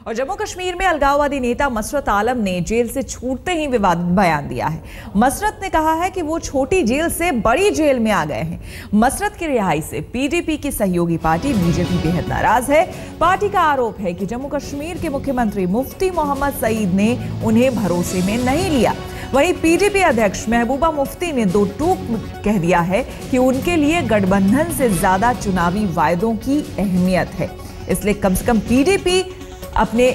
और जम्मू कश्मीर में अलगाववादी नेता मसरत आलम ने जेल से छूटते ही विवादित बयान दिया है। मसरत ने कहा है कि वो छोटी जेल से बड़ी जेल में आ गए हैं। मसरत की रिहाई से पीडीपी की सहयोगी पार्टी बीजेपी बेहद नाराज है। पार्टी का आरोप है कि जम्मू कश्मीर के मुख्यमंत्री मुफ्ती मोहम्मद सईद ने उन्हें भरोसे में नहीं लिया। वहीं पीडीपी अध्यक्ष महबूबा मुफ्ती ने दो टूक कह दिया है कि उनके लिए गठबंधन से ज्यादा चुनावी वायदों की अहमियत है, इसलिए कम से कम पीडीपी अपने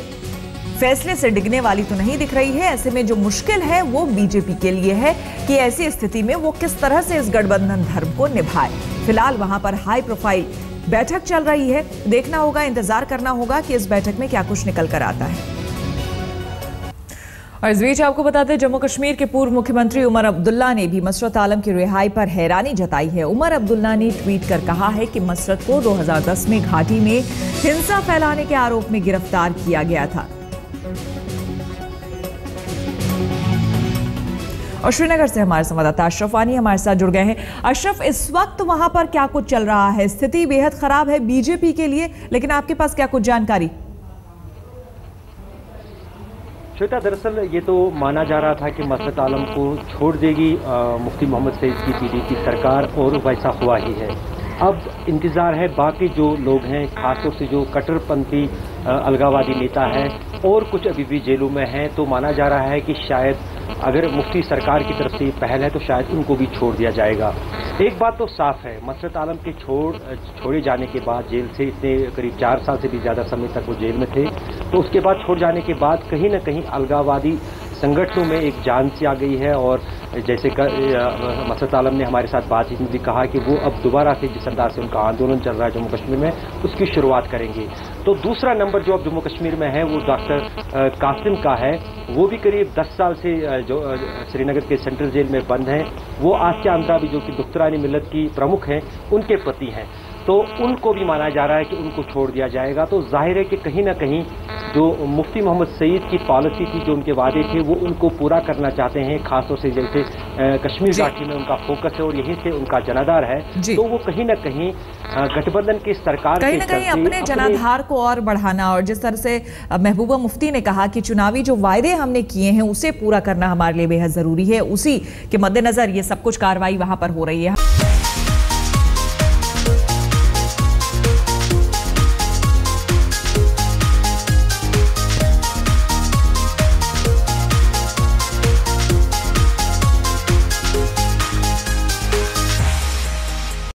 फैसले से डिगने वाली तो नहीं दिख रही है। ऐसे में जो मुश्किल है वो बीजेपी के लिए है कि ऐसी स्थिति में वो किस तरह से इस गठबंधन धर्म को निभाए। फिलहाल वहां पर हाई प्रोफाइल बैठक चल रही है, देखना होगा, इंतजार करना होगा कि इस बैठक में क्या कुछ निकल कर आता है। और इस बीच आपको बताते हैं, जम्मू कश्मीर के पूर्व मुख्यमंत्री उमर अब्दुल्ला ने भी मसरत आलम की रिहाई पर हैरानी जताई है। उमर अब्दुल्ला ने ट्वीट कर कहा है कि मसरत को 2010 में घाटी में हिंसा फैलाने के आरोप में गिरफ्तार किया गया था। और श्रीनगर से हमारे संवाददाता अशरफ वानी हमारे साथ जुड़ गए हैं। अशरफ, इस वक्त वहां पर क्या कुछ चल रहा है? स्थिति बेहद खराब है बीजेपी के लिए, लेकिन आपके पास क्या कुछ जानकारी? श्वेता, दरअसल ये तो माना जा रहा था कि मसरत आलम को छोड़ देगी मुफ्ती मोहम्मद सईद की पीडीपी सरकार, और वैसा हुआ ही है। अब इंतज़ार है बाकी जो लोग हैं, खासतौर से जो कट्टरपंथी अलगाववादी नेता हैं और कुछ अभी भी जेलों में हैं, तो माना जा रहा है कि शायद अगर मुफ्ती सरकार की तरफ से ये पहल है तो शायद उनको भी छोड़ दिया जाएगा। एक बात तो साफ है, मसरत आलम के छोड़े जाने के बाद जेल से इतने करीब 4 साल से भी ज़्यादा समय तक वो जेल में थे, तो उसके बाद छोड़ जाने के बाद कहीं ना कहीं अलगाववादी संगठनों में एक जान सी आ गई है। और जैसे मसरत आलम ने हमारे साथ बातचीत में भी कहा कि वो अब दोबारा से जिस अंदाज से उनका आंदोलन चल रहा है जम्मू कश्मीर में, उसकी शुरुआत करेंगे। तो दूसरा नंबर जो अब जम्मू कश्मीर में है वो डॉक्टर कासिम का है। वो भी करीब 10 साल से जो श्रीनगर के सेंट्रल जेल में बंद हैं। वो आसिया अंद्राबी जो कि दुख्तरानी मिल्लत की प्रमुख हैं, उनके पति हैं, तो उनको भी माना जा रहा है कि उनको छोड़ दिया जाएगा। तो जाहिर है कि कहीं ना कहीं जो मुफ्ती मोहम्मद सईद की पॉलिसी थी, जो उनके वादे थे, वो उनको पूरा करना चाहते हैं। खासतौर से जैसे कश्मीर घाटी में उनका फोकस है और यहीं से उनका जनाधार है, तो वो कहीं ना कहीं गठबंधन की सरकार कहीं ना कहीं अपने जनाधार को और बढ़ाना, और जिस तरह से महबूबा मुफ्ती ने कहा कि चुनावी जो वायदे हमने किए हैं उसे पूरा करना हमारे लिए बेहद जरूरी है, उसी के मद्देनजर ये सब कुछ कार्रवाई वहां पर हो रही है।